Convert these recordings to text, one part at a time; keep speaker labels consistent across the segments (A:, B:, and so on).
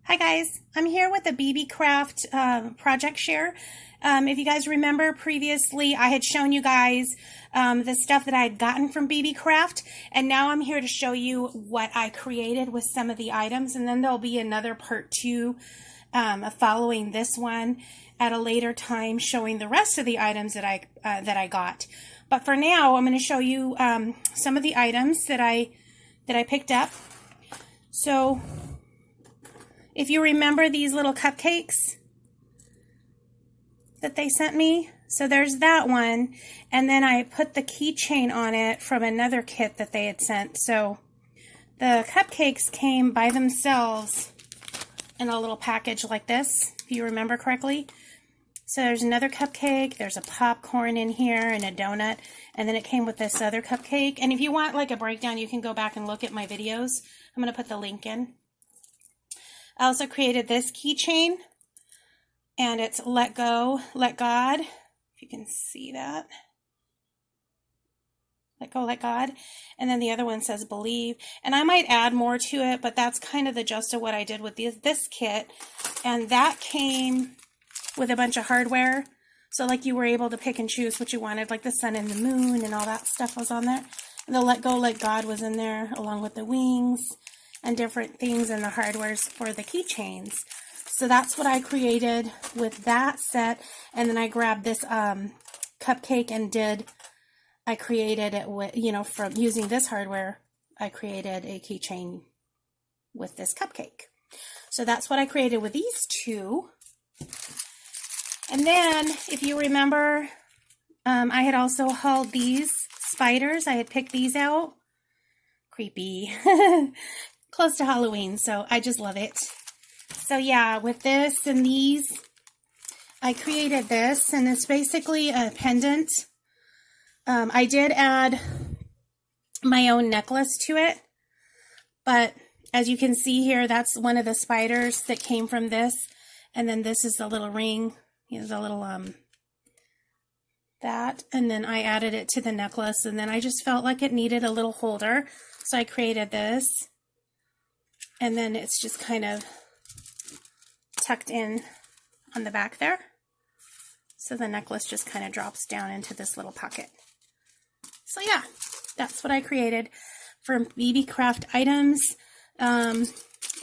A: Hi guys, I'm here with the Beebee Craft project share. If you guys remember previously, I had shown you guys the stuff that I had gotten from Beebee Craft, and now I'm here to show you what I created with some of the items, and then there'll be another part two following this one at a later time showing the rest of the items that I got. But for now, I'm going to show you some of the items that I picked up. So if you remember these little cupcakes that they sent me, so there's that one, and then I put the keychain on it from another kit that they had sent. So the cupcakes came by themselves in a little package like this, if you remember correctly. So there's another cupcake, there's a popcorn in here and a donut, and then it came with this other cupcake. And if you want like a breakdown, you can go back and look at my videos. I'm going to put the link in. I also created this keychain, and it's Let Go, Let God, if you can see that. Let Go, Let God. And then the other one says Believe. And I might add more to it, but that's kind of the gist of what I did with this kit. And that came with a bunch of hardware. So like you were able to pick and choose what you wanted, like the sun and the moon and all that stuff was on there. And the Let Go, Let God was in there along with the wings and different things in the hardwares for the keychains. So that's what I created with that set. And then I grabbed this cupcake and I created it with, from using this hardware, I created a keychain with this cupcake. So that's what I created with these two. And then, if you remember, I had also hauled these spiders. I had picked these out. Creepy. Close to Halloween, so I just love it. So yeah, with this and these, I created this, and it's basically a pendant. I did add my own necklace to it, but as you can see here, that's one of the spiders that came from this, and then this is the little ring. Here's a little that, and then I added it to the necklace, and then I just felt like it needed a little holder, so I created this. And then it's just kind of tucked in on the back there. So the necklace just kind of drops down into this little pocket. So yeah, that's what I created from Beebee Craft items. And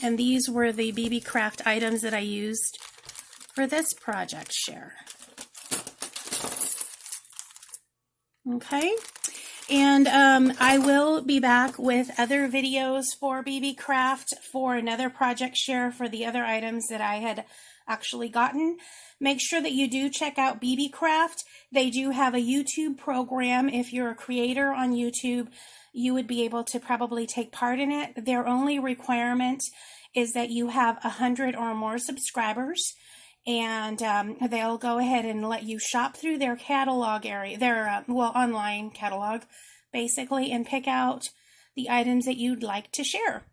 A: these were the Beebee Craft items that I used for this project share. Okay. And I will be back with other videos for Beebee Craft for another project share for the other items that I had actually gotten. Make sure that you do check out Beebee Craft. They do have a YouTube program. If you're a creator on YouTube, you would be able to probably take part in it. Their only requirement is that you have 100 or more subscribers. And they'll go ahead and let you shop through their catalog area, their online catalog, basically, and pick out the items that you'd like to share.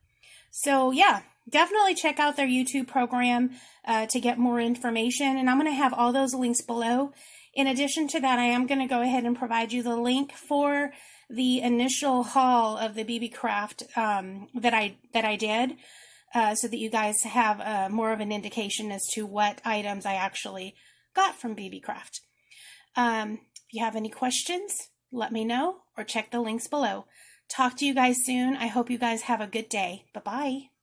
A: So yeah, definitely check out their YouTube program to get more information, and I'm going to have all those links below. In addition to that, I am going to go ahead and provide you the link for the initial haul of the Beebee Craft that I did. So that you guys have more of an indication as to what items I actually got from Beebee Craft. If you have any questions, let me know or check the links below. Talk to you guys soon. I hope you guys have a good day. Bye-bye.